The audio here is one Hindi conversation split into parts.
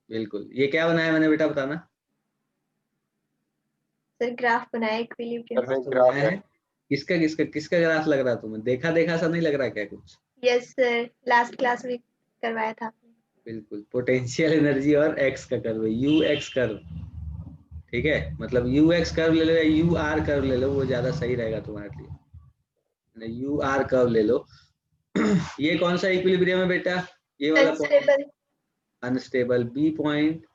बिल्कुल। ये क्या बनाया मैंने बेटा, बताना। सर ग्राफ बनाया इक्विलिब्रियम। तो बनाया है। किसका किसका किसका ग्राफ लग रहा तुम्हें? देखा देखा सा नहीं लग रहा क्या कुछ? यस सर, लास्ट क्लास में करवाया था आपने। बिल्कुल, पोटेंशियल एनर्जी और एक्स का कर्व, यू एक्स कर्व। ठीक है, मतलब यू एक्स कर्व ले लो या यू आर कर्व ले लो, वो ज्यादा सही रहेगा तुम्हारे लिए। यू आर कर्व ले लो। ये कौन सा इक्विलिब्रियम है बेटा? ये वाला point unstable, unstable, B point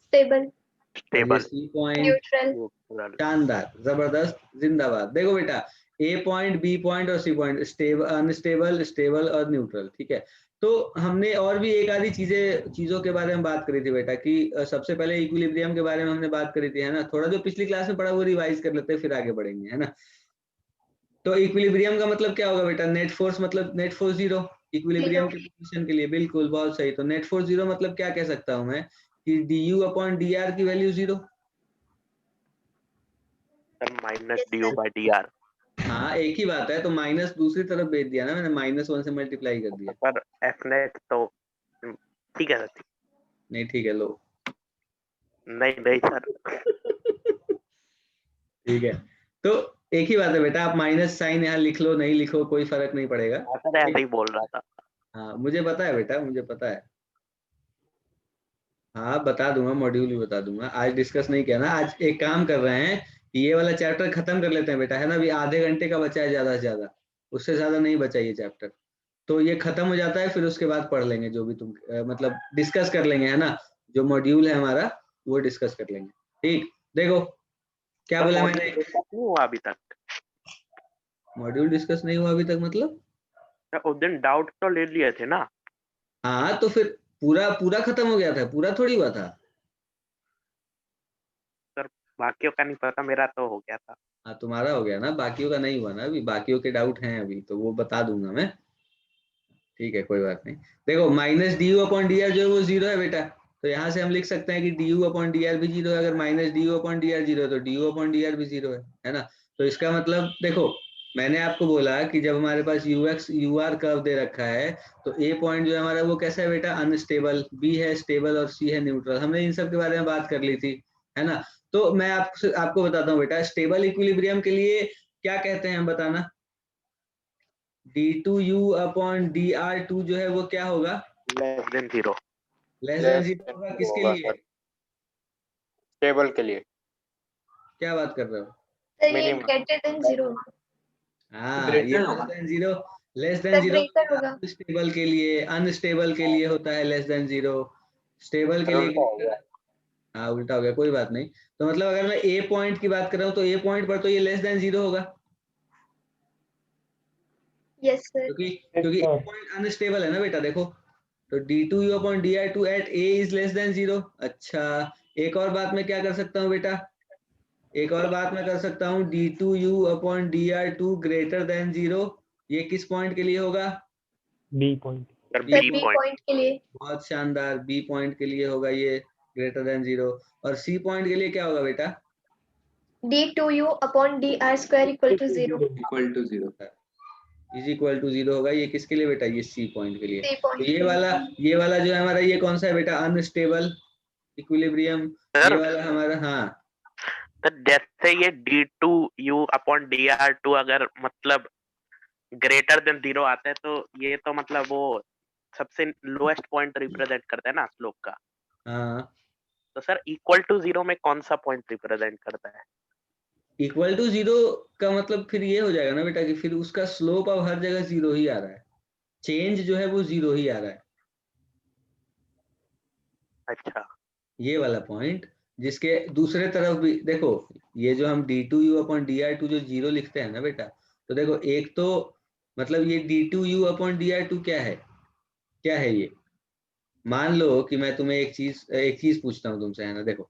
stable, और ये सी पॉइंट न्यूट्रल। शानदार, जबरदस्त, जिंदाबाद। देखो बेटा, ए पॉइंट, बी पॉइंट और C point stable, unstable, stable और न्यूट्रल। ठीक है, तो हमने और भी एक आधी चीजों के बारे में बात करी थी बेटा कि सबसे पहले इक्विलिब्रियम के बारे में हमने बात करी थी, है ना। थोड़ा जो पिछली क्लास में पढ़ा वो रिवाइज कर लेते हैं, फिर आगे बढ़ेंगे, है ना। तो इक्विलिब्रियम का मतलब क्या होगा बेटा? नेट फोर्स, मतलब नेट फोर्स जीरो इक्विलिब्रियम की पोजीशन के लिए। बिल्कुल, बहुत सही। तो नेट फोर्स जीरो मतलब क्या कह सकता हूं मैं कि d u upon D r की value zero. Minus d u by d r. हाँ, एक ही बात है। तो माइनस दूसरी तरफ भेज दिया ना मैंने, -1 से मल्टीप्लाई कर दिया। पर एफ नेट तो ठीक है सर। नहीं ठीक है, लो। नहीं नहीं सर। ठीक है, तो एक ही बात है बेटा, आप माइनस साइन यहाँ लिख लो, नहीं लिखो, कोई फर्क नहीं पड़ेगा। सर ऐसे ही बोल रहा था। हाँ, मुझे पता है बेटा, मुझे पता है। हाँ, बता दूंगा, मॉड्यूल भी बता दूंगा। आज डिस्कस नहीं किया ना, आज एक काम कर रहे हैं कि ये वाला चैप्टर खत्म कर लेते हैं बेटा, है ना। अभी आधे घंटे का बचा है ज्यादा से ज्यादा, उससे ज्यादा नहीं बचा ये चैप्टर। तो ये खत्म हो जाता है, फिर उसके बाद पढ़ लेंगे जो भी तुम मतलब डिस्कस कर लेंगे, है ना। जो मॉड्यूल है हमारा वो डिस्कस कर लेंगे। ठीक, देखो क्या बोला मैंने। नहीं हुआ अभी तक। मॉड्यूल डिस्कस नहीं हुआ अभी तक मतलब? उस दिन डाउट तो ले लिए थे ना। हाँ, तो फिर पूरा पूरा खत्म हो गया था, पूरा थोड़ी हुआ था। सर बाकियों का नहीं पता, मेरा तो हो गया था। हाँ, तुम्हारा हो गया ना, बाकियों का नहीं हुआ ना अभी। बाकियों के डाउट हैं अभी, तो वो बता दूंगा मैं। ठीक है, कोई बात नहीं। देखो, minus d u upon D R जो है वो जीरो है बेटा। तो यहाँ से हम लिख सकते हैं कि d u upon D R भी जीरो है। अगर minus d u upon D R zero है तो D u upon D R भी जीरो है ना। तो इसका मतलब देखो, मैंने आपको बोला कि जब हमारे पास u x u r curve दे रखा है, तो ए पॉइंट जो है हमारा वो कैसा है बेटा? अनस्टेबल, बी है स्टेबल और सी है न्यूट्रल। हमने इन सब के बारे में बात कर ली थी, है ना। तो मैं आपको बताता हूँ बेटा, स्टेबल इक्विलिब्रियम के लिए क्या कहते हैं हम, बताना। d2u अपॉन dr2 जो है वो क्या होगा? Less than zero. Less than zero होगा। किसके लिए? टेबल के लिए। क्या बात कर रहे हो? सर ये मिनिमम। Greater than zero. हाँ, ये less than zero. Less than sir zero greater होगा। अनस्टेबल के लिए, अनस्टेबल के लिए होता है लेस देन जीरो। स्टेबल के लिए हाँ, उल्टा हो गया, कोई बात नहीं। तो मतलब अगर मैं ए पॉइंट की बात कर रहा हूँ तो ए पॉइंट पर तो ये लेस देन जीरो होगा, यस सर। क्योंकि ए पॉइंट अनस्टेबल है ना बेटा। देखो, तो d2u upon di2 at a is less than zero. अच्छा, एक और बात मैं क्या कर सकता हूँ बेटा? एक और बात मैं कर सकता हूँ, d2u upon dr2 greater than zero. ये किस पॉइंट के लिए होगा? B point. Sir B B point. Point के लिए। बहुत शानदार, बी पॉइंट के लिए होगा ये ग्रेटर देन जीरो। और सी पॉइंट के लिए क्या होगा बेटा? d2u upon dr square equal to zero. Equal to zero is equal to zero होगा। ये किसके लिए बेटा? ये सी पॉइंट के लिए। सी तो पॉइंट ये वाला जो है हमारा, ये कौन सा है बेटा? Unstable equilibrium. ये वाला हमारा, हाँ। तो जैसे ये d2u अपॉन dr2 अगर मतलब ग्रेटर देन जीरो आता है तो ये तो मतलब वो सबसे लोएस्ट पॉइंट रिप्रेजेंट करता है ना स्लोप का। हाँ, तो सर इक्वल टू जीरो में कौन सा पॉइंट रिप्रेजेंट करता है? इक्वल टू जीरो का मतलब फिर ये हो जाएगा ना बेटा कि फिर उसका स्लोप अब हर जगह जीरो ही आ रहा है। चेंज जो है वो जीरो ही आ रहा है। अच्छा। ये वाला पॉइंट, जिसके दूसरे तरफ भी देखो, ये जो हम d2u अपॉन dr2 जो जीरो लिखते हैं ना बेटा, तो देखो एक तो मतलब ये d2u अपॉन dr2 क्या है? क्या है ये? मान लो कि मैं तुम्हें एक चीज पूछता हूँ तुमसे, है ना। देखो,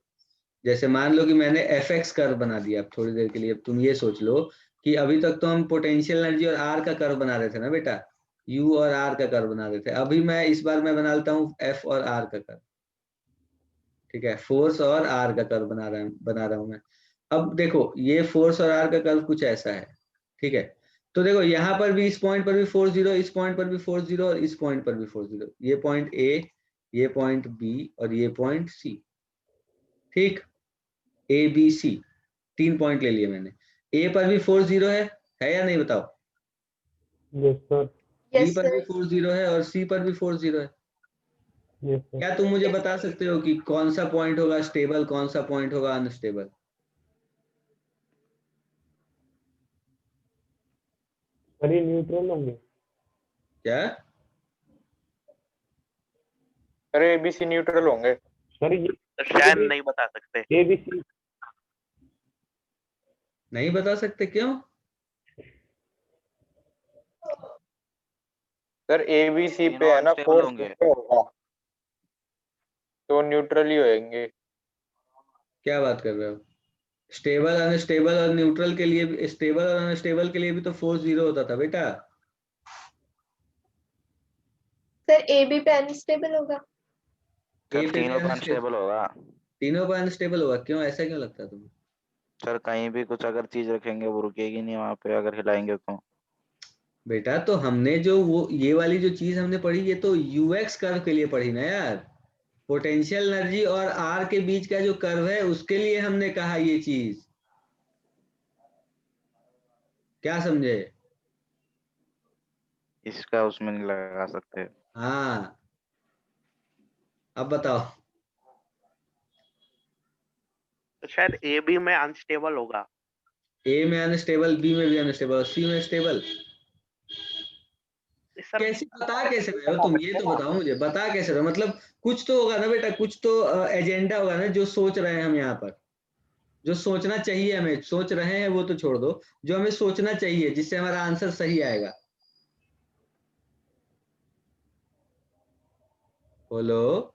जैसे मान लो कि मैंने एफ एक्स कर्व बना दिया। अब थोड़ी देर के लिए अब तुम ये सोच लो कि अभी तक तो हम पोटेंशियल एनर्जी और आर का कर्व बना रहे थे ना बेटा, यू और आर का कर्व बना रहे थे। अभी मैं इस बार मैं बना लेता हूँ एफ और आर का कर्व। ठीक है, फोर्स और आर का कर्व बना रहा हूं मैं। अब देखो, ये फोर्स और आर का कर्व कुछ ऐसा है। ठीक है, तो देखो यहाँ पर भी, इस पॉइंट पर भी फोर्स जीरो, इस पॉइंट पर भी फोर्स जीरो और इस पॉइंट पर भी फोर्स जीरो। ये पॉइंट ए, ये पॉइंट बी और ये पॉइंट सी। ठीक, ए बी सी 3 पॉइंट ले लिए मैंने। ए पर भी फोर्स 0 है या नहीं बताओ? Yes sir. बी Yes, पर भी sir. फोर्स 0 है और सी पर भी फोर्स 0 है। Yes sir. क्या तुम मुझे बता सकते हो कि कौन सा पॉइंट होगा स्टेबल, कौन सा पॉइंट होगा अनस्टेबल? सर ये न्यूट्रल होंगे। क्या? अरे एबीसी न्यूट्रल होंगे। सर ये तो शायद नहीं बता सकते। ABC नहीं बता सकते, क्यों? सर एबीसी पे है ना Unstable फोर्स होंगे। होगा तो न्यूट्रल ही होंगे। क्या बात कर रहे हो? स्टेबल, अनस्टेबल और न्यूट्रल के लिए भी, स्टेबल और अनस्टेबल के लिए भी तो फोर्स 0 होता था बेटा। Sir, AB पे अनस्टेबल होगा। ए सर पे भी तीनों का अनस्टेबल, अनस्टेबल होगा। तीनों पर अनस्टेबल होगा, क्यों? ऐसा क्यों लगता है तुम्हें? सर कहीं भी कुछ अगर चीज रखेंगे वो रुकेगी नहीं वहां पे, अगर हिलाएंगे तो। बेटा तो हमने जो वो ये वाली जो चीज हमने पढ़ी, ये तो यूएक्स कर्व के लिए पढ़ी ना यार। पोटेंशियल एनर्जी और आर के बीच का जो कर्व है उसके लिए हमने कहा ये चीज। क्या समझे? इसका उसमें नहीं लगा सकते। हाँ, अब बताओ। तो शायद ए बी में अनस्टेबल होगा। ए में अनस्टेबल, बी में भी अनस्टेबल, सी में स्टेबल। सर कैसे बता कैसे रहे हो तुम? ये तो बताओ मुझे, बता कैसे रहे हो? मतलब कुछ तो होगा ना बेटा, कुछ तो एजेंडा होगा ना जो सोच रहे हैं हम यहाँ पर। जो सोचना चाहिए हमें, सोच रहे हैं वो तो छोड़ दो, जो हमें सोचना चाहिए जिससे हमारा आंसर सही आएगा। बोलो।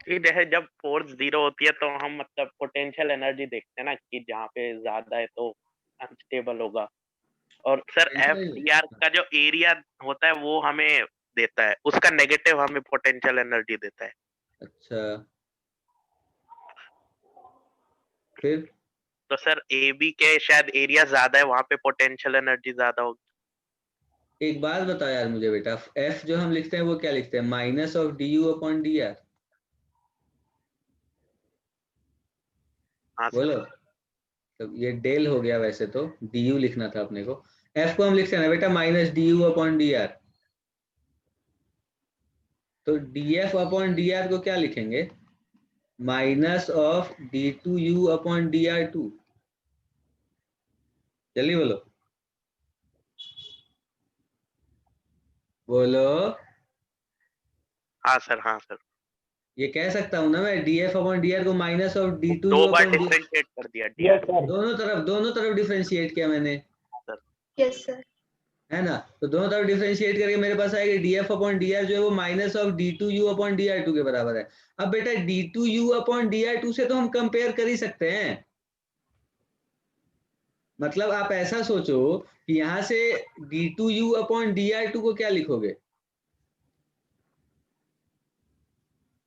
कि जैसे जब फोर्स 0 होती है तो हम मतलब पोटेंशियल एनर्जी देखते हैं ना कि जहाँ पे ज्यादा है तो अनस्टेबल होगा। और सर एफ डी आर का जो एरिया होता है वो हमें देता है, उसका नेगेटिव हमें पोटेंशियल एनर्जी देता है। अच्छा, फिर? तो सर ए बी के शायद एरिया ज्यादा है, वहां पे पोटेंशियल एनर्जी ज्यादा होगी। एक बात बताओ यार मुझे बेटा, एफ जो हम लिखते हैं वो क्या लिखते हैं? Minus of D u upon D r. हाँ सर। बोलो। तो ये डेल हो गया, वैसे तो डी यू लिखना था अपने को। एफ को हम लिखते हैं ना बेटा minus d u upon D r. तो d F upon D r को क्या लिखेंगे? Minus of D two you upon D R two. जल्दी बोलो। बोलो। हाँ सर, हाँ सर। ये कह सकता हूं ना मैं, d F upon D r को minus of D two 2 u bar upon d. Differentiate कर दिया डी यस सर। दोनों तरफ डिफरेंशिएट किया मैंने, Yes, sir. है ना? तो दोनों तरफ डिफरेंशिएट करके मेरे पास आएगा D F upon D R जो है वो minus of D two you upon D R two के बराबर है। अब बेटा D two you upon D R two से तो हम कंपेयर कर ही सकते हैं। मतलब आप ऐसा सोचो कि यहां से d two you upon D R two को क्या लिखोगे?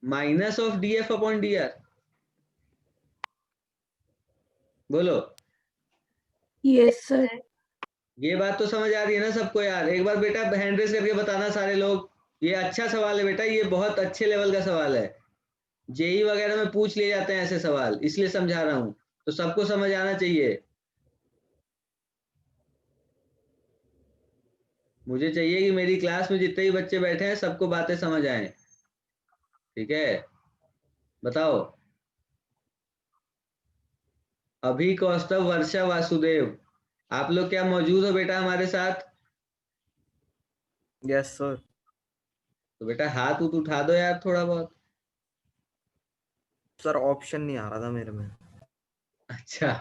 Minus of d F upon D r. बोलो। Yes sir. ये बात तो समझ आ रही है ना सबको यार? एक बार बेटा हैंड रेस करके बताना सारे लोग। ये अच्छा सवाल है बेटा, ये बहुत अच्छे लेवल का सवाल है। जेई वगैरह में पूछ लिए जाते हैं ऐसे सवाल, इसलिए समझा रहा हूं, तो सबको समझ आना चाहिए। मुझे चाहिए कि मेरी क्लास में जितने भी बच्चे बैठे हैं सबको बातें समझ आए। ठीक है, बताओ। अभी कौस्तव, वर्षा, वासुदेव, आप लोग क्या मौजूद हो बेटा हमारे साथ? Yes sir. तो बेटा हाथ उठा दो यार थोड़ा बहुत। सर ऑप्शन नहीं आ रहा था मेरे में। अच्छा,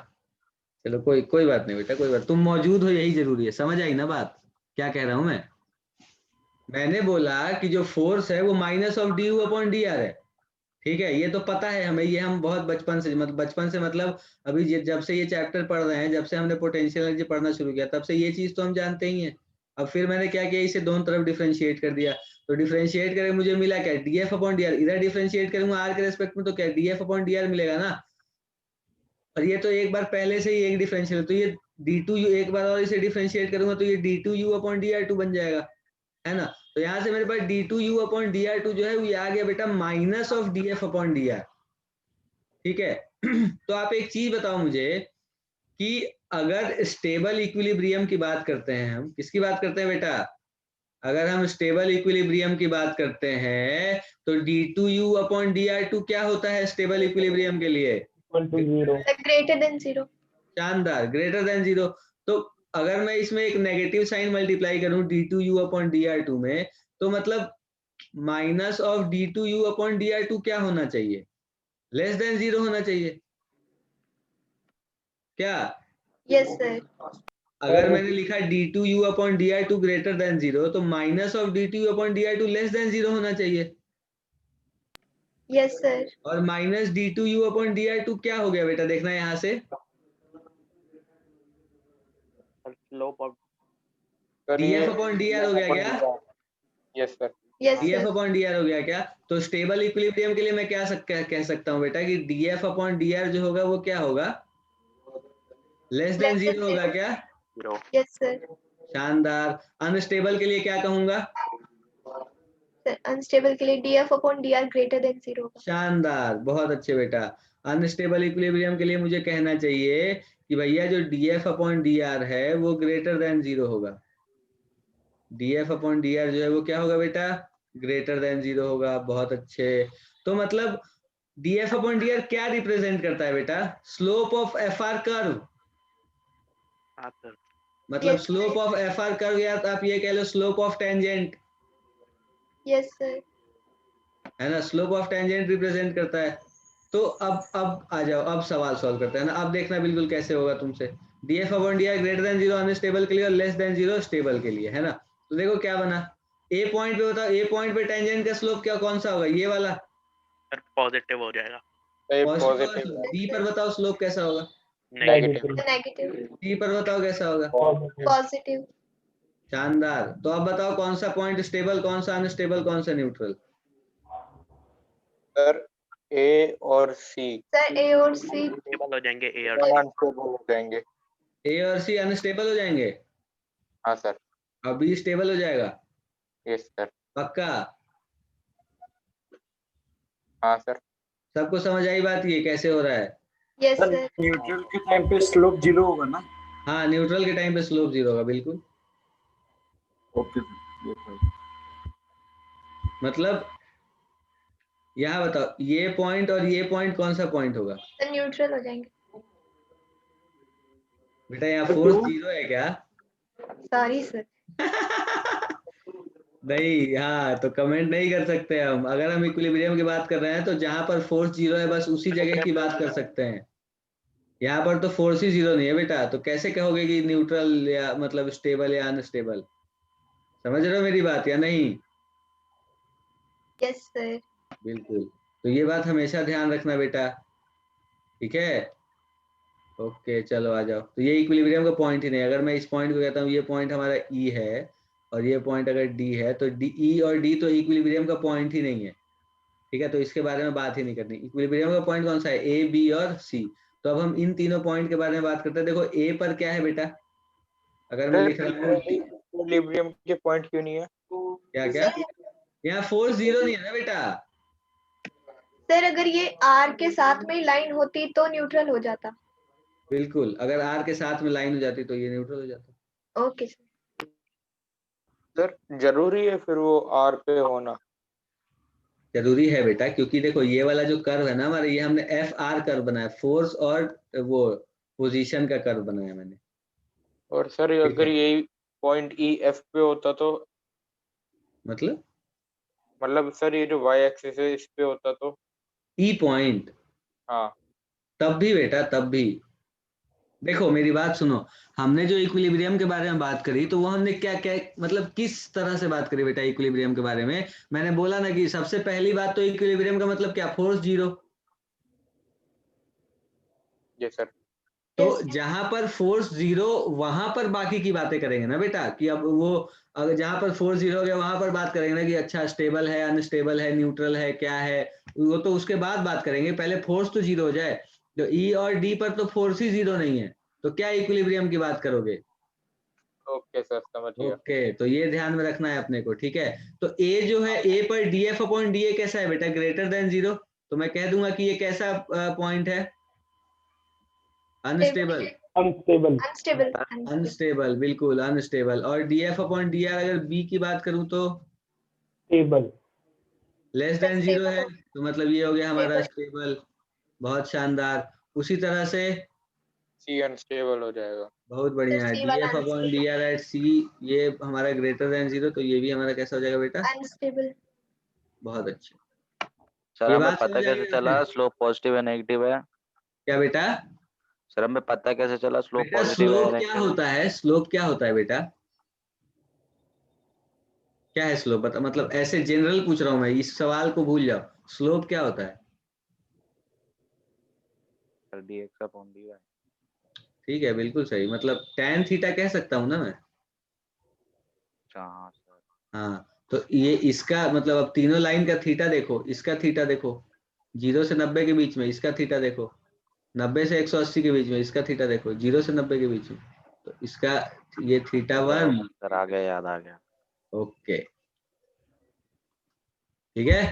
चलो कोई बात नहीं बेटा, कोई बात। तुम मौजूद हो यही जरूरी है। समझ आई ना बात क्या कह रहा हूं मैं? मैंने बोला कि जो फोर्स है वो minus of D u upon D R है। ठीक है, ये तो पता है हमें, ये हम बहुत बचपन से मतलब अभी जब से ये चैप्टर पढ़ रहे हैं, जब से हमने पोटेंशियल एनर्जी पढ़ना शुरू किया तब से ये चीज तो हम जानते ही हैं। अब फिर मैंने क्या किया, इसे दोनों तरफ डिफरेंशिएट कर दिया। तो डिफरेंशिएट करके मुझे मिला क्या? D F upon D R. इधर डिफरेंशिएट करूंगा आर के रेस्पेक्ट में तो क्या D F upon D R मिलेगा ना। और ये तो एक बार पहले से ही एक डिफरेंशियल, तो ये डी टू यू एक बार और इसे डिफरेंशिएट करूंगा तो ये D two you upon D R two बन जाएगा, है ना। तो यहाँ से मेरे पास d2u अपॉन dr2 जो है वो आ गया बेटा minus of df upon dr। ठीक है तो आप एक चीज बताओ मुझे कि अगर स्टेबल इक्विलिब्रियम की बात करते हैं, हम किसकी बात करते हैं बेटा? अगर हम स्टेबल इक्विलिब्रियम की बात करते हैं तो d2u अपॉन dr2 क्या होता है स्टेबल इक्विलिब्रियम के लिए? Equal to 0। Greater than 0। शानदार, ग्रेटर देन 0। तो अगर मैं इसमें एक नेगेटिव साइन मल्टीप्लाई करूं d2u अपॉन dr2 में, तो मतलब minus of d2u upon dr2 क्या होना चाहिए? लेस देन 0 होना चाहिए क्या? Yes sir. अगर मैंने लिखा d2u upon dr2 greater than 0 तो minus of d2u upon dr2 less than 0 होना चाहिए। Yes sir. और माइनस d2u अपॉन dr2 क्या हो गया बेटा? देखना यहाँ से slope of df upon dr हो गया क्या? Yes sir. Yes df sir. Upon dr हो गया क्या? तो स्टेबल इक्विलिब्रियम के लिए मैं क्या कह सकता हूँ बेटा कि df अपॉन dr जो होगा वो क्या होगा? लेस देन 0 होगा क्या? 0। Yes sir. शानदार। अनस्टेबल के लिए क्या कहूंगा? अनस्टेबल के लिए df upon dr greater than 0 होगा। शानदार, बहुत अच्छे बेटा। अनस्टेबल इक्विलिब्रियम के लिए मुझे कहना चाहिए कि भैया जो df अपॉन dr है वो ग्रेटर देन 0 होगा। df अपॉन dr जो है वो क्या होगा बेटा? ग्रेटर देन 0 होगा। बहुत अच्छे। तो मतलब df अपॉन dr क्या रिप्रेजेंट करता है बेटा? Slope of fr curve. हाँ सर। मतलब Yes, slope of fr curve, या तो आप ये कह लो slope of tangent, yes sir. है ना। स्लोप ऑफ टेंजेंट रिप्रेजेंट करता है। तो अब आ जाओ, अब सवाल सॉल्व करते हैं ना। अब देखना बिल्कुल कैसे होगा तुमसे। df upon dr greater than 0 unstable के लिए और लेस देन 0 स्टेबल के लिए, है ना। तो देखो क्या बना। ए पॉइंट पे बताओ, ए पॉइंट पे टेंजेंट का स्लोप क्या कौन सा होगा? ये वाला सर पॉजिटिव हो जाएगा। पॉजिटिव। बी पर बताओ स्लोप कैसा होगा? नेगेटिव। नेगेटिव। सी पर बताओ कैसा होगा? पॉजिटिव। शानदार। तो अब बताओ कौन सा पॉइंट स्टेबल, कौन सा अनस्टेबल, कौन सा न्यूट्रल? सर ए और सी सर ए और सी स्टेबल हो जाएंगे, ए और सी। अनस्टेबल हो जाएंगे। ए और सी अनस्टेबल हो जाएंगे हाँ सर। और बी स्टेबल हो जाएगा। Yes sir. पक्का? हाँ सर। सबको समझ आई बात ये कैसे हो रहा है? Yes sir. न्यूट्रल के टाइम पे स्लोप 0 होगा ना? हाँ, न्यूट्रल के टाइम पे स्लोप 0 होगा, बिल्कुल। ओके। मतलब यहाँ बताओ ये पॉइंट और ये पॉइंट कौन सा पॉइंट होगा? सर न्यूट्रल हो जाएंगे। बेटा यहाँ फोर्स 0 है क्या? Sorry sir. नहीं, हाँ तो कमेंट नहीं कर सकते हम। अगर हम इक्विलिब्रियम की बात कर रहे हैं तो जहां पर फोर्स 0 है बस उसी जगह की बात कर सकते हैं। यहाँ पर तो फोर्स ही 0 नहीं है बेटा, तो कैसे कहोगे कि न्यूट्रल या मतलब स्टेबल या अनस्टेबल? समझ रहे हो मेरी बात या नहीं? Yes sir. बिल्कुल। तो ये बात हमेशा ध्यान रखना बेटा, ठीक है। ओके चलो आ जाओ। तो ये इक्विलिब्रियम का पॉइंट ही नहीं। अगर मैं इस पॉइंट को कहता हूँ ये पॉइंट हमारा ई है और ये पॉइंट अगर डी है तो डी, ई और डी तो इक्विलिब्रियम का पॉइंट ही नहीं है, ठीक है। तो इसके बारे में बात ही नहीं करनी। इक्विलिब्रियम का पॉइंट कौन सा है? ए, बी और सी। तो अब हम इन तीनों पॉइंट के बारे में बात करते हैं। देखो ए पर क्या है बेटा? अगर मैं लिख रहा हूँ इक्विलिब्रियम के पॉइंट क्यों नहीं है? क्या क्या? यहाँ फोर्स 0 नहीं है ना बेटा। सर अगर ये आर के साथ में लाइन होती तो न्यूट्रल हो जाता। बिल्कुल, अगर आर के साथ में लाइन हो जाती तो ये न्यूट्रल हो जाता। Okay sir. सर जरूरी है फिर वो आर पे होना? जरूरी है बेटा, क्योंकि देखो ये वाला जो कर्व है ना हमारे, ये हमने एफ आर कर्व बनाया, फोर्स और वो पोजीशन का कर्व बनाया मैंने। और सर अगर यही पॉइंट ई एफ पे होता तो? मतलब सर ये जो वाई एक्सिस है इस पे होता तो? ई पॉइंट? हाँ। तब भी बेटा, तब भी। देखो मेरी बात सुनो, हमने जो इक्विलिब्रियम के बारे में बात करी तो वो हमने क्या क्या मतलब किस तरह से बात करी बेटा इक्विलिब्रियम के बारे में? मैंने बोला ना कि सबसे पहली बात तो इक्विलिब्रियम का मतलब क्या? फोर्स 0। Yes sir. तो जहां पर फोर्स 0 वहां पर बाकी की बातें करेंगे ना बेटा, कि अब वो अगर जहां पर फोर्स 0 हो गया वहां पर बात करेंगे ना कि अच्छा स्टेबल है, अनस्टेबल है, न्यूट्रल है, क्या है वो तो उसके बाद बात करेंगे। पहले फोर्स तो 0 हो जाए। तो ई और डी पर तो फोर्स ही 0 नहीं है, तो क्या इक्विलिब्रियम की बात करोगे? ओके सर, समझ गया। ओके, तो ये ध्यान में रखना है अपने को, ठीक है। तो ए जो है, ए पर df अपॉन da कैसा है बेटा, ग्रेटर देन 0, तो मैं कह दूंगा कि ये कैसा पॉइंट है, अनस्टेबल, अनस्टेबल, अनस्टेबल, अनस्टेबल, बिल्कुल अनस्टेबल। और df अपॉन dr अगर b की बात करूं तो स्टेबल, लेस देन 0 है, Stable. तो मतलब ये हो गया हमारा Stable. स्टेबल। बहुत शानदार। उसी तरह से सी अनस्टेबल हो जाएगा। बहुत बढ़िया है, C वाला df upon dr at c, ये हमारा ग्रेटर देन 0, तो ये भी हमारा कैसा हो जाएगा बेटा, अनस्टेबल। बहुत अच्छा। सर ये हमें बात पता समझ आई कैसे आपने? चला स्लोप पॉजिटिव है नेगेटिव है? क्या बेटा? सर हमें पता कैसे चला स्लोप बेटा पॉजिटिव है स्लोप क्या नेगेटिव है? होता है, स्लोप क्या होता है बेटा, क्या है स्लोप, बता, मतलब ऐसे जनरल पूछ रहा हूं मैं, इस सवाल को भूल जाओ। स्लोप क्या होता है? Sir dx upon dy। ठीक है, बिल्कुल सही, मतलब tan थीटा कह सकता हूं ना मैं। अच्छा हाँ सर। हाँ, तो ये इसका मतलब, अब तीनों लाइन का थीटा देखो, इसका थीटा देखो 0 से 90 के बीच में, इसका थीटा देखो 90 से 180 के बीच में, इसका थीटा देखो 0 से 90 के बीच में, तो इसका ये थीटा 1। सर आ गया, याद आ गया। ओके, ठीक है।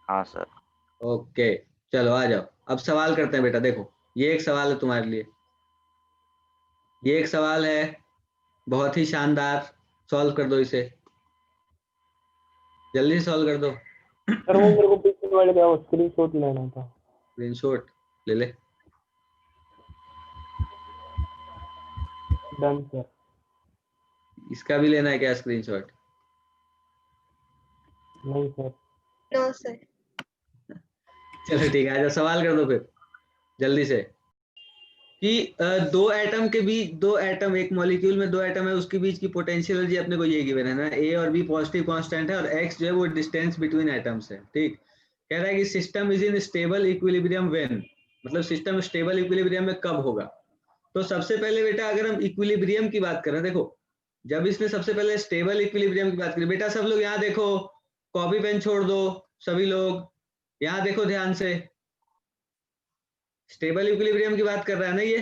हाँ सर। ओके, चलो आ जाओ, अब सवाल करते हैं बेटा। देखो ये एक सवाल है तुम्हारे लिए, ये एक सवाल है बहुत ही शानदार, सॉल्व कर दो इसे, जल्दी सॉल्व कर दो। सर वो मेरे को पीछे वाले का स्क्रीनशॉट लेना था। स्क्रीनशॉट ले ले। Done sir. इसका भी लेना है क्या स्क्रीनशॉट? नहीं सर। No sir. चलो ठीक है, आजा सवाल कर दो फिर जल्दी से, कि दो एटम के बीच, दो एटम, एक मॉलिक्यूल में दो एटम है, उसके बीच की पोटेंशियल एनर्जी अपने को ये गिवन है ना, ए और बी पॉजिटिव कांस्टेंट है, और एक्स जो है वो डिस्टेंस बिटवीन एटम्स है, ठीक। कह रहा है कि system is in stable equilibrium when, मतलब सिस्टम स्टेबल इक्विलिब्रियम में कब होगा। तो सबसे पहले बेटा अगर हम इक्विलिब्रियम की बात करें, देखो जब इसने सबसे पहले स्टेबल इक्विलिब्रियम की बात करी, बेटा सब लोग यहाँ देखो, कॉपी पेन छोड़ दो, सभी लोग यहाँ देखो ध्यान से, स्टेबल इक्विलिब्रियम की बात कर रहा है ना ये।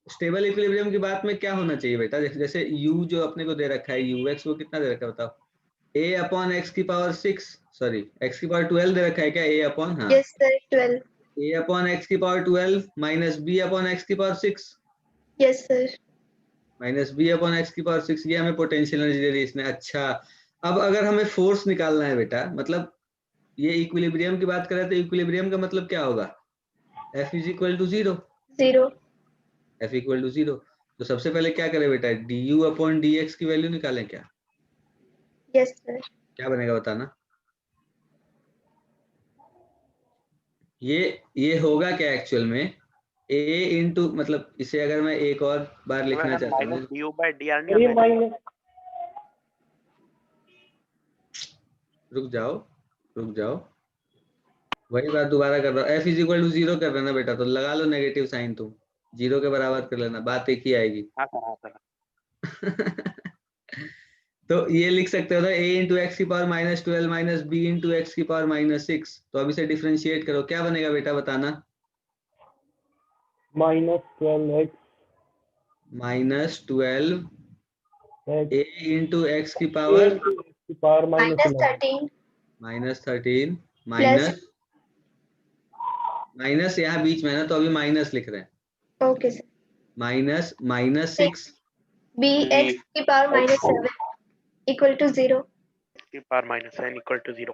स्टेबल इक्विलिब्रियम की बात में क्या होना चाहिए बेटा, जैसे u जो अपने को दे रखा है ux, वो कितना दे रखा है बताओ, a अपॉन x की पावर 6, सॉरी x की पावर 12 दे रखा है क्या, a अपॉन, हाँ yes sir, 12। a upon x की power 12 minus b upon x की power 6, yes sir. Minus b upon x की पावर 6, ये हमें पोटेंशियल एनर्जी दे दी इसने। अच्छा, अब अगर हमें फोर्स निकालना है बेटा, मतलब ये इक्विलिब्रियम की बात करें तो इक्विलिब्रियम का मतलब क्या होगा, F is equal to 0, 0। F equal to 0। तो सबसे पहले क्या करें बेटा, du अपॉन dx की वैल्यू निकालें क्या, यस सर। क्या बनेगा बताना। ये होगा क्या एक्चुअल में, a इंटू, मतलब इसे अगर मैं एक और बार लिखना चाहता हूँ, minus D U by D R sir ये माइनस, रुक जाओ रुक जाओ, वही बात दोबारा कर रहा हूँ, f इज इक्वल टू 0 कर लेना बेटा, तो लगा लो नेगेटिव साइन, तुम 0 के बराबर कर लेना, बात एक ही आएगी। हाँ सर, हाँ सर। तो ये लिख सकते हो ना, a इंटू एक्स की power minus 12 minus b into X की पावर माइनस 6, तो अब इसे डिफ्रेंशिएट करो, क्या बनेगा बेटा बताना, -12x minus 12 x a into X की a पावर into x की power -13 minus 13 plus, minus, minus यहाँ बीच में है ना, तो अभी माइनस लिख रहे हैं, okay sir, minus minus 6 b x की पावर -7 इक्वल टू 0। की power minus n equal to 0।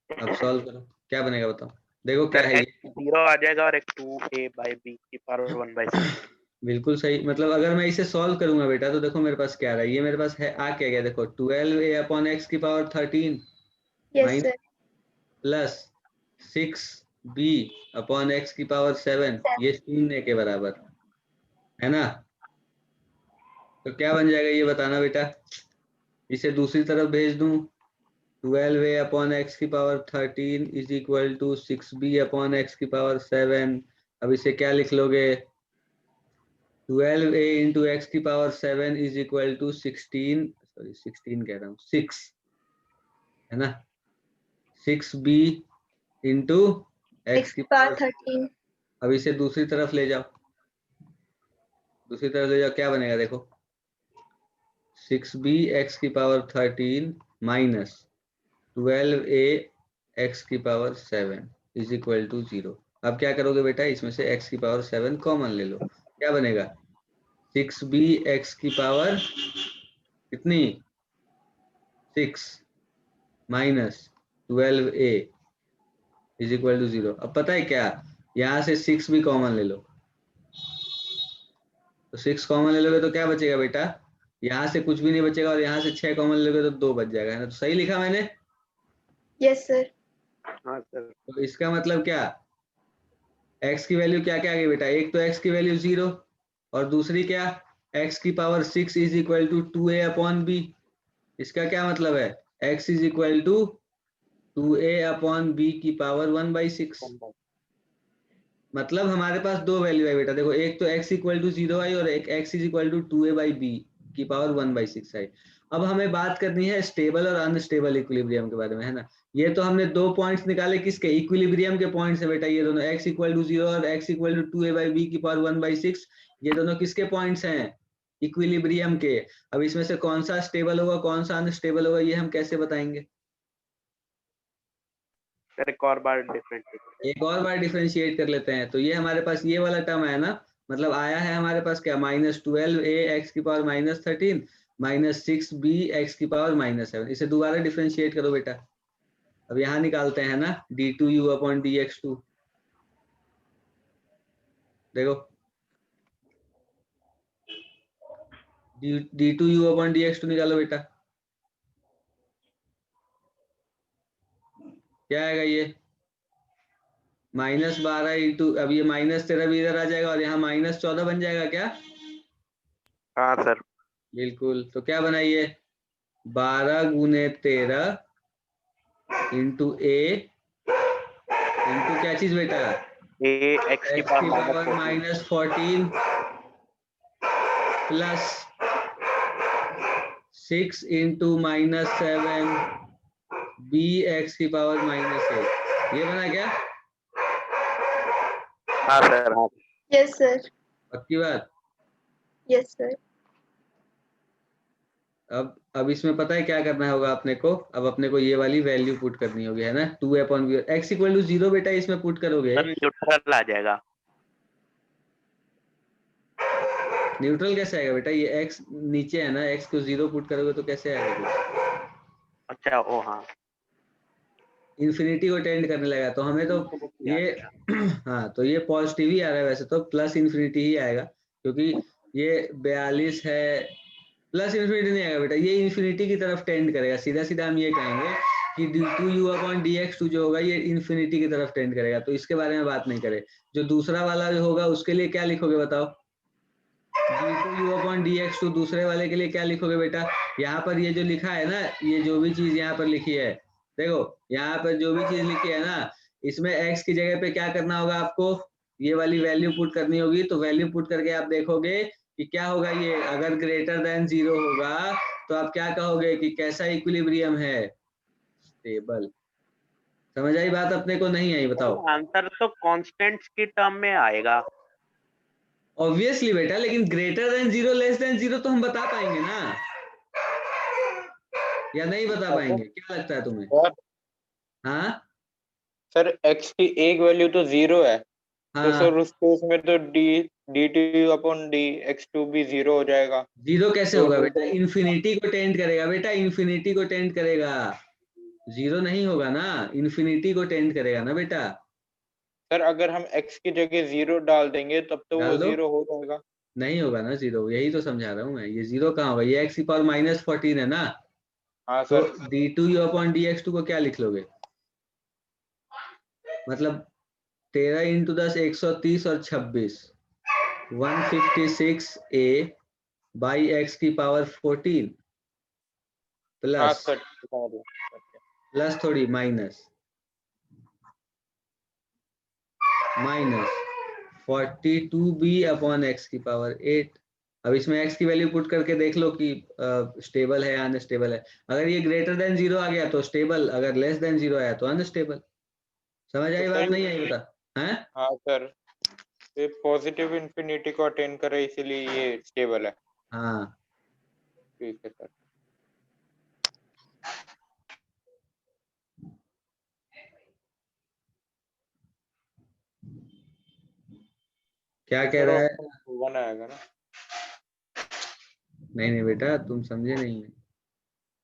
अब सॉल्व करो, क्या बनेगा बताओ, देखो क्या सर है x ये, 0 आ जाएगा और एक 2a बाय b की पावर 1/6। बिल्कुल सही। मतलब अगर मैं इसे सॉल्व करूंगा बेटा, तो देखो मेरे पास क्या आ रहा है, ये मेरे पास है, आ क्या गया देखो, 12a अपॉन एक्स की power 13 yes minus sir. Plus 6b upon X की पावर 7, ये 0 के बराबर है ना। तो क्या बन जाएगा ये बताना बेटा, इसे दूसरी तरफ भेज दूं, 12a अपॉन एक्स की power 13 is equal to 6b upon X की पावर 7, अब इसे क्या लिख लोगे, 12a इंटू एक्स की power 7 is equal to 16, sorry 16 कह रहा हूँ, 6 है ना, 6b इंटू एक्स x की की पावर पावर, 13 अब इसे दूसरी तरफ ले जाओ, दूसरी तरफ ले जाओ, क्या बनेगा देखो, 6b x की पावर 13 माइनस 12a x की पावर 7 इज इक्वल टू 0। अब क्या करोगे बेटा, इसमें से x की पावर 7 कॉमन ले लो, क्या बनेगा 6b x की पावर कितनी 6 minus 12a is equal to 0। अब पता है क्या, यहाँ से 6 भी कॉमन ले लो, तो 6 कॉमन ले लोगे तो क्या बचेगा बेटा, यहाँ से कुछ भी नहीं बचेगा और यहाँ से 6 कॉमन ले लोगे तो 2 बच जाएगा, है ना। तो सही लिखा मैंने। Yes sir. हाँ सर। तो इसका मतलब क्या, x की वैल्यू क्या क्या आ गई बेटा, एक तो x की वैल्यू 0 और दूसरी क्या x की power 6 is equal to 2a upon b। इसका क्या मतलब है, x is equal to 2a upon b की पावर 1/6। मतलब हमारे पास दो वैल्यू है बेटा, देखो एक तो x इक्वल टू 0 आई और एक x is equal to 2a/b की पावर 1/6 आई। अब हमें बात करनी है स्टेबल और अनस्टेबल इक्विलिब्रियम के बारे में, है ना। ये तो हमने दो पॉइंट्स निकाले, किसके, इक्विलिब्रियम के पॉइंट्स है बेटा, ये दोनों x इक्वल टू 0 और x इक्वल टू 2a/b की पावर 1/6, ये दोनों किसके पॉइंट्स हैं, इक्विलिब्रियम के। अब इसमें से कौन सा स्टेबल होगा कौन सा अनस्टेबल होगा, ये हम कैसे बताएंगे। सर एक और बार डिफरेंशिएट कर लेते हैं। तो ये हमारे पास ये वाला टर्म है ना, मतलब आया है हमारे पास क्या, -12a x की पावर -13 -6b x की पावर -7। इसे दोबारा डिफरेंशिएट करो बेटा। अब यहाँ निकालते हैं ना d2u अपॉन dx2। देखो d2u अपॉन dx2 निकालो बेटा, क्या आएगा ये -12 इंटू, अब ये -13 भी इधर आ जाएगा और यहाँ -14 बन जाएगा क्या। हाँ सर। बिल्कुल, तो क्या बना ये 12 गुने 13 इंटू ए इंटू क्या चीज बेटा, ए एक्स की power -14 plus 6 into -7 B X की पावर -8। ये बना क्या, हाँ सर। हाँ यस सर। पक्की बात। Yes sir. अब इसमें पता है क्या करना होगा अपने को, अब अपने को ये वाली वैल्यू पुट करनी होगी, है ना, 2a/b x इक्वल टू 0 बेटा इसमें पुट करोगे, सर न्यूट्रल आ जाएगा। न्यूट्रल कैसे आएगा बेटा, ये x नीचे है ना, x को 0 पुट करोगे तो कैसे आएगा। अच्छा ओ हाँ, इन्फिनिटी को टेंड करने लगा तो हमें तो ये हाँ, तो ये पॉजिटिव ही आ रहा है, वैसे तो प्लस इन्फिनिटी ही आएगा, क्योंकि ये 42 है, प्लस इन्फिनिटी नहीं आएगा बेटा, ये इन्फिनिटी की तरफ टेंड करेगा। सीधा सीधा हम ये कहेंगे कि d2u अपॉन dx2 जो होगा ये इन्फिनिटी की तरफ टेंड करेगा, तो इसके बारे में बात नहीं करें। जो दूसरा वाला जो होगा उसके लिए क्या लिखोगे बताओ, d2u अपॉन dx2 दूसरे वाले के लिए क्या लिखोगे बेटा। यहाँ पर ये जो लिखा है ना, ये जो भी चीज यहाँ पर लिखी है, देखो यहाँ पर जो भी चीज लिखी है ना, इसमें x की जगह पे क्या करना होगा आपको, ये वाली वैल्यू पुट करनी होगी। तो वैल्यू पुट करके आप देखोगे कि क्या होगा, ये अगर ग्रेटर देन 0 होगा तो आप क्या कहोगे कि कैसा इक्विलिब्रियम है, स्टेबल। समझ आई बात अपने को, नहीं आई बताओ। आंसर तो कांस्टेंट्स की टर्म में आएगा ऑब्वियसली बेटा, लेकिन ग्रेटर देन 0 लेस देन 0 तो हम बता पाएंगे ना, या नहीं बता पाएंगे, क्या लगता है तुम्हें। सर हाँ सर x की एक वैल्यू तो 0 है, तो हाँ, सर उस केस में तो d2 अपॉन dx2 भी 0 हो जाएगा। जीरो कैसे तो होगा बेटा, इन्फिनिटी को टेंड करेगा बेटा, इन्फिनिटी को टेंड करेगा, जीरो नहीं होगा ना, इन्फिनिटी को टेंड करेगा ना बेटा। सर अगर हम x की जगह 0 डाल देंगे तब तो वो डाल दो, 0 हो जाएगा। नहीं होगा ना जीरो, यही तो समझा रहा हूँ मैं, ये जीरो कहाँ होगा, ये x की पावर -14 है ना। हाँ तो सर। d2u अपॉन dx2 को क्या लिख लोगे, मतलब 13 इंटू 10 130 और 26 156a बाई x की पावर 14 हाँ प्लस सर प्लस थोड़ी माइनस 42b अपॉन x की पावर 8। अब इसमें x की वैल्यू पुट करके देख लो कि स्टेबल है या अनस्टेबल है। अगर ये ग्रेटर देन 0 आ गया तो स्टेबल, अगर लेस देन 0 आया तो अनस्टेबल। समझ आई बात, नहीं आई बता, हैं। हाँ सर, ये पॉजिटिव इन्फिनिटी को अटेन करे इसीलिए ये स्टेबल है। हाँ ठीक है सर। क्या कह रहा है? वन आएगा ना? नहीं बेटा, तुम समझे नहीं।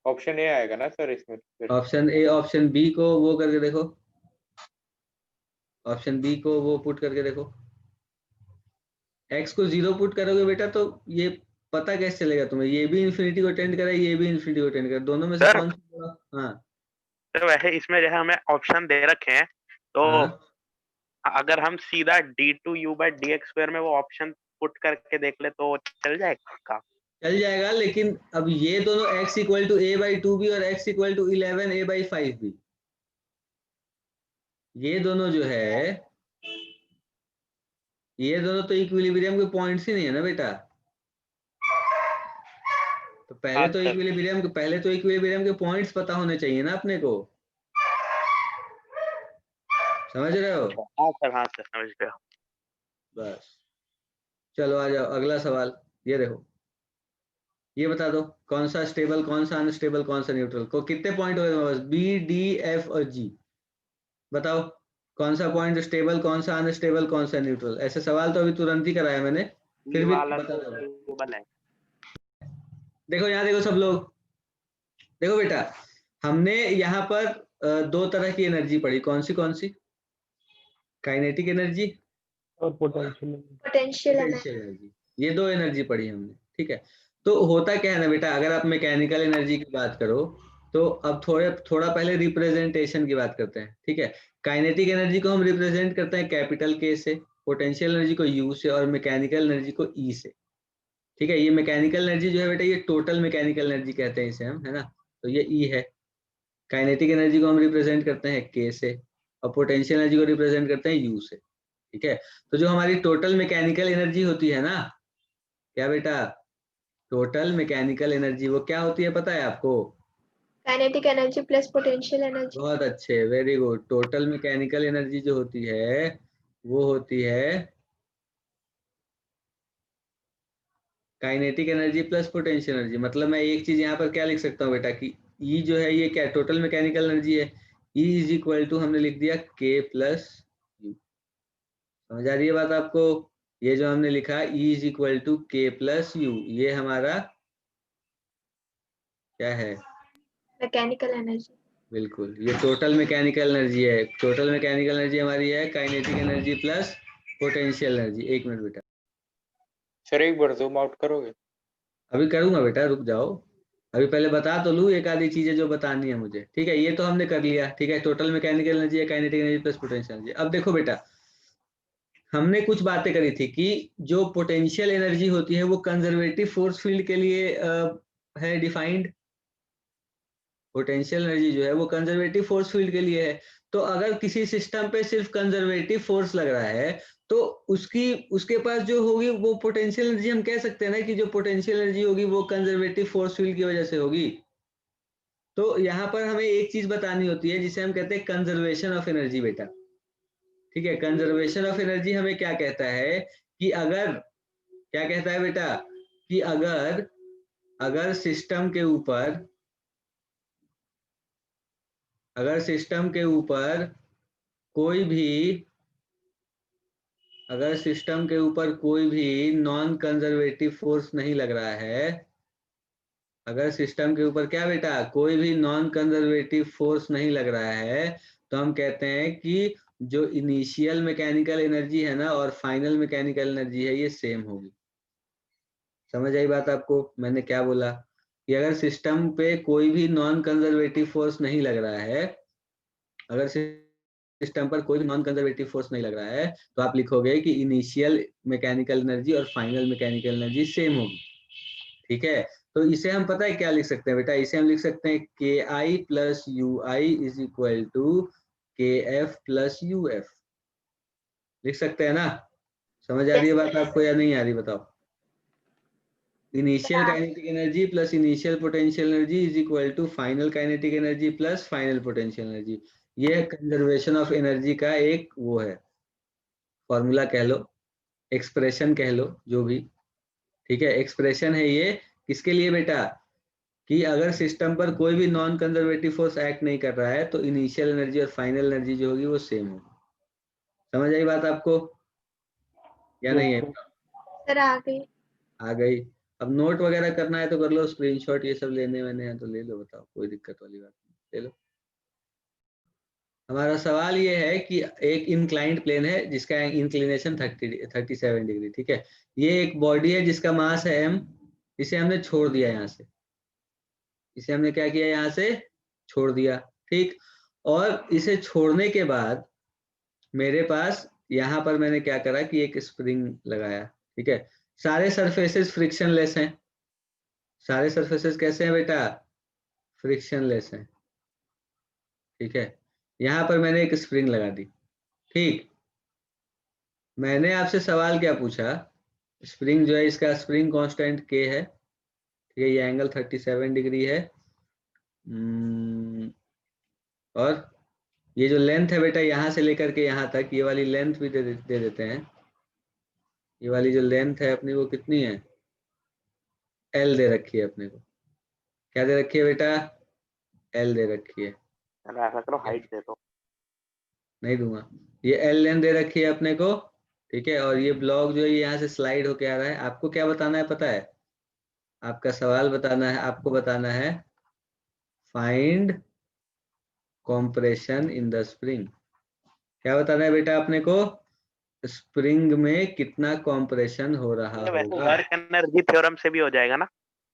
ऑप्शन ए आएगा ना सर इसमें फिर? ऑप्शन ए, ऑप्शन बी को वो करके देखो, ऑप्शन बी को वो पुट करके देखो। एक्स को 0 पुट करोगे बेटा तो ये पता कैसे चलेगा तुम्हें? ये भी इन्फिनिटी को टेंड करे, ये भी इन्फिनिटी को टेंड करे, दोनों में से सर, कौन सा बड़ा? हाँ तो वैसे इसमें जो है हमें ऑप्शन दे रखे हैं, तो हाँ, अगर हम सीधा d2u/dx² में वो ऑप्शन पुट करके देख ले तो चल जाएगा काम? चल जाएगा, लेकिन अब ये दोनों x इक्वल टू a/2 भी और x इक्वल टू 11 a/5 भी, ये दोनों जो है, ये दोनों तो इक्विलिब्रियम के पॉइंट्स ही नहीं है ना बेटा। तो पहले तो इक्विलिब्रियम के पॉइंट्स पता होने चाहिए ना अपने को, समझ रहे हो? हाँ सर समझ गया। बस चलो आ जाओ, अगला सवाल ये देखो। ये बता दो कौन सा स्टेबल, कौन सा अनस्टेबल, कौन सा न्यूट्रल। को कितने पॉइंट हो गए बस? बी, डी, एफ और जी। बताओ कौन सा पॉइंट स्टेबल, कौन सा अनस्टेबल, कौन सा न्यूट्रल। ऐसे सवाल तो अभी तुरंत ही कराया मैंने, फिर भी वाला बता तो दो। stable है। देखो यहाँ देखो सब लोग, देखो बेटा, हमने यहाँ पर दो तरह की एनर्जी पढ़ी। कौन सी कौन सी? काइनेटिक एनर्जी और पोटेंशियल पोटेंशियल एनर्जी, ये दो एनर्जी पढ़ी हमने, ठीक है। तो होता क्या है ना बेटा, अगर आप मैकेनिकल एनर्जी की बात करो तो अब थोड़ा पहले रिप्रेजेंटेशन की बात करते हैं, ठीक है। काइनेटिक एनर्जी को हम रिप्रेजेंट करते हैं कैपिटल के से, पोटेंशियल एनर्जी को यू से, और मैकेनिकल एनर्जी को ई से, ठीक है। ये मैकेनिकल एनर्जी जो है बेटा, ये टोटल मैकेनिकल एनर्जी कहते हैं इसे हम, है ना। तो ये ई है। काइनेटिक एनर्जी को हम रिप्रेजेंट करते हैं के से, और पोटेंशियल एनर्जी को रिप्रेजेंट करते हैं यू से, ठीक है। तो जो हमारी टोटल मैकेनिकल एनर्जी होती है ना, क्या बेटा, टोटल मैकेनिकल एनर्जी वो क्या होती है पता है आपको? Kinetic energy plus potential energy. बहुत अच्छे, very good. Total mechanical energy जो होती है वो होती है kinetic energy plus potential energy. मतलब मैं एक चीज यहाँ पर क्या लिख सकता हूँ बेटा कि ई जो है ये क्या, टोटल मैकेनिकल एनर्जी है। ई इज इक्वल टू हमने लिख दिया के प्लस यू। समझ आ रही है बात आपको? ये जो हमने लिखा ई इज इक्वल टू के प्लस यू, ये हमारा क्या है? Mechanical energy. बिल्कुल, ये टोटल मैकेनिकल एनर्जी है। टोटल मैकेनिकल एनर्जी हमारी है kinetic energy plus potential energy. एक मिनट बेटा, सर एक बार जूम आउट करोगे? अभी करूंगा बेटा, रुक जाओ। अभी पहले बता तो लूँ एक आधी चीजें जो बतानी है मुझे, ठीक है। ये तो हमने कर लिया, ठीक है। टोटल मैकेनिकल एनर्जी है kinetic energy plus potential energy. अब देखो बेटा, हमने कुछ बातें करी थी कि जो पोटेंशियल एनर्जी होती है वो कंजर्वेटिव फोर्स फील्ड के लिए है डिफाइंड। पोटेंशियल एनर्जी जो है वो कंजर्वेटिव फोर्स फील्ड के लिए है। तो अगर किसी सिस्टम पे सिर्फ कंजर्वेटिव फोर्स लग रहा है तो उसके पास जो होगी वो पोटेंशियल एनर्जी, हम कह सकते हैं ना कि जो पोटेंशियल एनर्जी होगी वो कंजर्वेटिव फोर्स फील्ड की वजह से होगी। तो यहाँ पर हमें एक चीज बतानी होती है जिसे हम कहते हैं कंजर्वेशन ऑफ एनर्जी बेटा, ठीक है। कंजर्वेशन ऑफ एनर्जी हमें क्या कहता है कि अगर, क्या कहता है बेटा, कि अगर अगर सिस्टम के ऊपर कोई भी नॉन कंजर्वेटिव फोर्स नहीं लग रहा है, अगर सिस्टम के ऊपर क्या बेटा, कोई भी नॉन कंजर्वेटिव फोर्स नहीं लग रहा है, तो हम कहते हैं कि जो इनिशियल मैकेनिकल एनर्जी है ना और फाइनल मैकेनिकल एनर्जी है ये सेम होगी। समझ आई बात आपको? मैंने क्या बोला कि अगर सिस्टम पे कोई भी नॉन कंजर्वेटिव फोर्स नहीं लग रहा है, अगर सिस्टम पर कोई भी नॉन कंजर्वेटिव फोर्स नहीं लग रहा है, तो आप लिखोगे कि इनिशियल मैकेनिकल एनर्जी और फाइनल मैकेनिकल एनर्जी सेम होगी, ठीक है। तो इसे हम पता है क्या लिख सकते हैं बेटा, इसे हम लिख सकते हैं k i plus u i is equal to k f plus u f. लिख सकते हैं ना? समझ आ रही है बात आपको या नहीं आ रही बताओ? Initial kinetic energy plus initial potential energy is equal to final kinetic energy plus final potential energy. ये कंजर्वेशन ऑफ एनर्जी का एक वो है, फॉर्मूला कह लो, एक्सप्रेशन कह लो, जो भी, ठीक है। एक्सप्रेशन है ये किसके लिए बेटा? कि अगर सिस्टम पर कोई भी नॉन कंजर्वेटिव फोर्स एक्ट नहीं कर रहा है तो इनिशियल एनर्जी और फाइनल एनर्जी जो होगी वो सेम होगी। समझ आई बात आपको या नहीं है? सर आ गई। आ गई। अब नोट वगैरह करना है तो कर लो, स्क्रीनशॉट ये सब लेने मैंने हैं तो ले लो, बताओ कोई दिक्कत वाली बात नहीं, ले लो। हमारा सवाल ये है कि एक इंक्लाइंड प्लेन है जिसका इंक्लिनेशन 37 डिग्री, ठीक है। ये एक बॉडी है जिसका मास है m, इसे हमने छोड़ दिया यहाँ से, इसे हमने क्या किया यहाँ से छोड़ दिया, ठीक। और इसे छोड़ने के बाद मेरे पास यहाँ पर मैंने क्या करा कि एक स्प्रिंग लगाया, ठीक है। सारे सरफेसेस फ्रिक्शनलेस हैं, सारे सरफेसेस कैसे हैं बेटा? फ्रिक्शनलेस हैं, ठीक है। यहाँ पर मैंने एक स्प्रिंग लगा दी, ठीक। मैंने आपसे सवाल क्या पूछा? स्प्रिंग जो है इसका स्प्रिंग कांस्टेंट k है, ठीक है। ये एंगल 37 डिग्री है। और ये जो लेंथ है बेटा यहाँ से लेकर के यहाँ तक, ये वाली लेंथ भी दे देते हैं। ये वाली जो लेंथ है अपनी वो कितनी है? L दे रखी है अपने को। क्या दे रखी है बेटा? L दे रखी है। ऐसा करो हाइट दे दो। नहीं दूंगा। ये L लेंथ दे रखी है अपने को, ठीक है। और ये ब्लॉक जो है यहाँ से स्लाइड होके आ रहा है। आपको क्या बताना है पता है? आपका सवाल बताना है, आपको बताना है find compression in the spring. क्या बताना है बेटा अपने को? स्प्रिंग में कितना कॉम्प्रेशन हो रहा होगा। वर्क एनर्जी थ्योरम से भी हो जाएगा ना?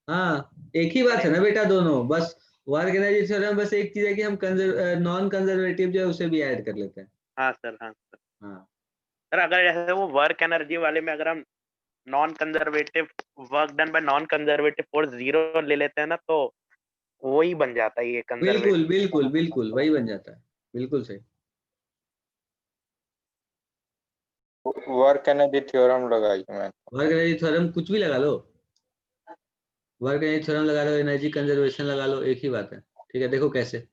हाँ, एक ही बात है ना बेटा दोनों, बस वर्क एनर्जी थ्योरम बस एक चीज है कि हम नॉन कंजर्वेटिव जो है उसे भी ऐड कर लेते हैं। हाँ सर, हाँ सर। हाँ सर अगर जैसे वो वर्क एनर्जी वाले में अगर हम non conservative work done by non conservative force 0 ले लेते हैं ना, तो वही बन जाता है ये कंजर्वेटिव। बिल्कुल बिल्कुल बिल्कुल वही बन जाता है, बिल्कुल सही। वर्क एनर्जी थ्योरम लगाई मैंने। वर्क एनर्जी थ्योरम कुछ भी लगा लो, वर्क एनर्जी थ्योरम लगा लो, एनर्जी कंजर्वेशन लगा लो, एक ही बात है, ठीक है। देखो कैसे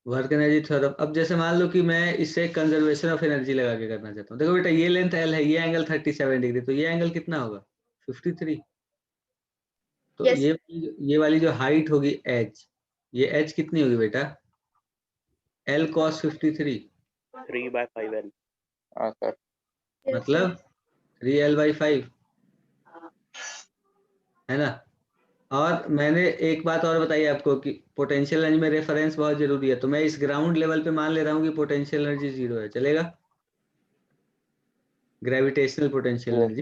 वर्क एनर्जी थ्योरम। अब जैसे मान लो कि मैं इससे कंजर्वेशन ऑफ एनर्जी लगा के करना चाहता हूँ। देखो बेटा ये लेंथ L है, ये एंगल 37 डिग्री, तो ये एंगल कितना होगा? 53। तो Yes. ये वाली जो हाइट होगी h, ये h कितनी होगी बेटा? L cos 53, 3/5L। हाँ सर। Yes, मतलब 3L/5 है ना। और मैंने एक बात और बताई आपको कि पोटेंशियल एनर्जी में रेफरेंस बहुत जरूरी है। तो मैं इस ग्राउंड लेवल पे मान ले रहा हूँ कि पोटेंशियल एनर्जी 0 है, चलेगा? ग्रेविटेशनल पोटेंशियल एनर्जी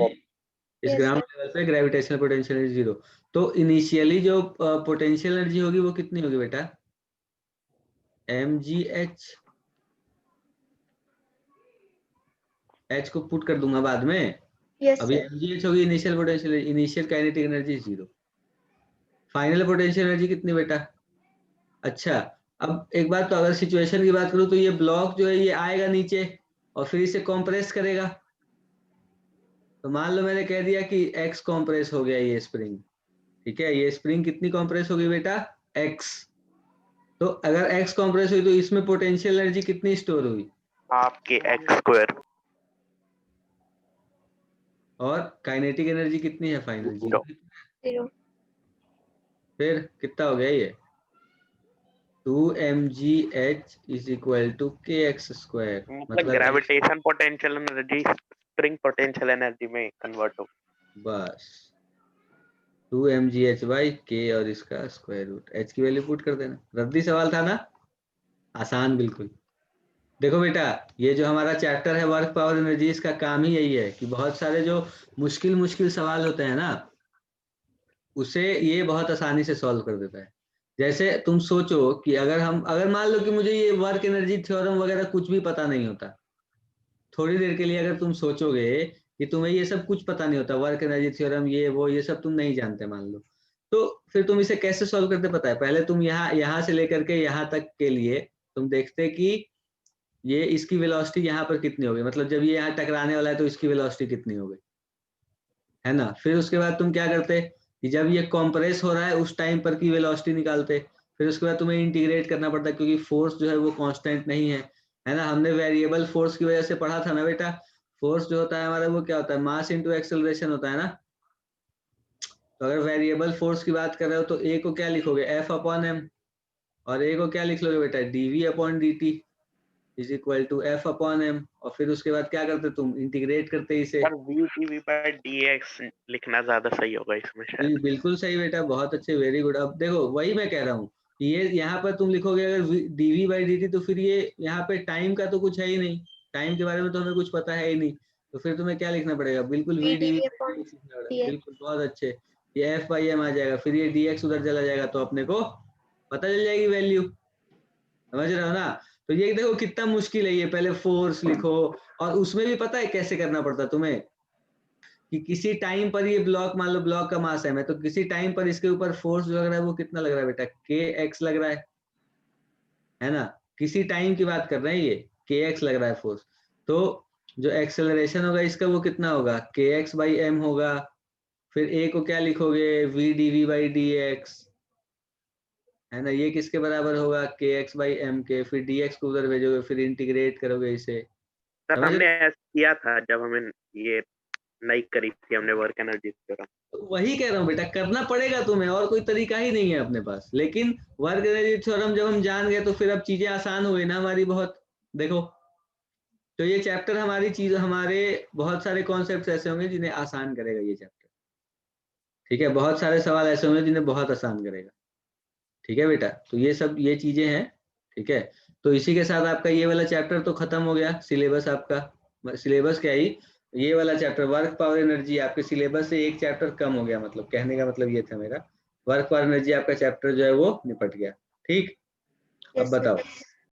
इस Yes, ग्राउंड लेवल पे ग्रेविटेशनल पोटेंशियल एनर्जी 0। तो इनिशियली जो पोटेंशियल एनर्जी होगी वो कितनी होगी बेटा? mgh, h को पुट कर दूंगा बाद में। yes, अभी sir. mgh होगी initial potential, initial kinetic energy 0। Final potential energy कितनी बेटा? अच्छा, अब एक बात, तो अगर सिचुएशन की बात करूं तो ये ब्लॉक जो है ये आएगा नीचे और फिर इसे कॉम्प्रेस करेगा। तो मान लो मैंने कह दिया कि x कॉम्प्रेस हो गया ये स्प्रिंग, ठीक है। ये स्प्रिंग कितनी कॉम्प्रेस होगी बेटा? x। तो अगर x कॉम्प्रेस हुई तो इसमें पोटेंशियल एनर्जी कितनी स्टोर हुई? आपके x²। और काइनेटिक एनर्जी कितनी है फाइनल? 0। 0. फिर कितना हो गया ये? 2mgh is equal to kx²। मतलब gravitation potential energy spring potential energy में कन्वर्ट हो। बस 2mgh/k और इसका स्क्वायर रूट, h की वैल्यू पुट कर देना। रद्दी सवाल था ना, आसान बिल्कुल। देखो बेटा ये जो हमारा चैप्टर है वर्क पावर एनर्जी, इसका काम ही यही है कि बहुत सारे जो मुश्किल मुश्किल सवाल होते हैं ना उसे ये बहुत आसानी से सॉल्व कर देता है। जैसे तुम सोचो कि अगर मान लो कि मुझे ये वर्क एनर्जी थ्योरम वगैरह कुछ भी पता नहीं होता, थोड़ी देर के लिए अगर तुम सोचोगे कि तुम्हें ये सब कुछ पता नहीं होता, वर्क एनर्जी थ्योरम ये वो ये सब तुम नहीं जानते मान लो, तो फिर तुम इसे कैसे सॉल्व करते पता है? पहले तुम यहाँ से लेकर के यहाँ तक के लिए तुम देखते कि ये इसकी वेलोसिटी यहाँ पर कितनी होगी, मतलब जब ये यहाँ टकराने वाला है तो इसकी वेलोसिटी कितनी होगी, है ना। फिर उसके बाद तुम क्या करते कि जब ये कॉम्प्रेस हो रहा है उस टाइम पर की वेलोसिटी निकालते। फिर उसके बाद तुम्हें इंटीग्रेट करना पड़ता है क्योंकि फोर्स जो है वो कांस्टेंट नहीं है ना। हमने वेरिएबल फोर्स की वजह से पढ़ा था ना बेटा, फोर्स जो होता है हमारा वो क्या होता है? मास इंटू एक्सेलरेशन होता है ना। तो अगर वेरिएबल फोर्स की बात कर रहे हो तो ए को क्या लिखोगे, एफ अपॉन एम, और ए को क्या लिख लोगे बेटा, d v upon d t is equal to f upon m, और फिर उसके बाद क्या करते तुम, इंटीग्रेट करते इसे। Sir v d v by d x लिखना ज्यादा सही होगा इसमें शायद। बिल्कुल सही बेटा, बहुत अच्छे, वेरी गुड। अब देखो वही मैं कह रहा हूँ, ये यहाँ पर तुम लिखोगे अगर डीवी बाई डी तो फिर ये यहाँ पे टाइम का तो कुछ है ही नहीं, टाइम के बारे में तो हमें कुछ पता है ही नहीं, तो फिर तुम्हें क्या लिखना पड़ेगा, बिल्कुल वी डीवी, बिल्कुल, बहुत अच्छे, ये एफ बाई एम आ जाएगा, फिर ये डीएक्स उधर चला जाएगा तो अपने को पता चल जाएगी वैल्यू, समझ रहे हो ना। तो ये देखो कितना मुश्किल है ये, पहले फोर्स लिखो, और उसमें भी पता है कैसे करना पड़ता तुम्हें, कि किसी टाइम पर ये ब्लॉक, मान लो ब्लॉक का मास है, तो किसी टाइम पर इसके ऊपर फोर्स जो लग रहा है वो कितना लग रहा है बेटा, के एक्स लग रहा है ना, किसी टाइम की बात कर रहे हैं, ये के एक्स लग रहा है फोर्स, तो जो एक्सेलरेशन होगा इसका वो कितना होगा, के एक्स बाई एम होगा, फिर ए को क्या लिखोगे, v d v by d x, है ना, ये किसके बराबर होगा, के एक्स बाई एम के, फिर डी एक्स को उधर भेजोगे, फिर इंटीग्रेट करोगे इसे। सर हमने ऐसा किया था जब हमें ये नई करी थी हमने वर्क एनर्जी थ्योरम। तो वही कह रहा हूँ बेटा, करना पड़ेगा तुम्हें, और कोई तरीका ही नहीं है अपने पास, लेकिन वर्क एनर्जी थ्योरम जब हम जान गए तो फिर अब चीजें आसान हो गई ना हमारी बहुत। देखो तो ये चैप्टर हमारे बहुत सारे कॉन्सेप्ट ऐसे होंगे जिन्हें आसान करेगा ये चैप्टर, ठीक है, बहुत सारे सवाल ऐसे होंगे जिन्हें बहुत आसान करेगा, ठीक है बेटा। तो ये सब ये चीजें हैं, ठीक है। तो इसी के साथ आपका ये वाला चैप्टर तो खत्म हो गया, सिलेबस आपका, सिलेबस क्या ही, ये वाला चैप्टर वर्क पावर एनर्जी आपके सिलेबस से एक चैप्टर कम हो गया, मतलब कहने का मतलब ये था मेरा, वर्क पावर एनर्जी आपका चैप्टर जो है वो निपट गया, ठीक। अब बताओ।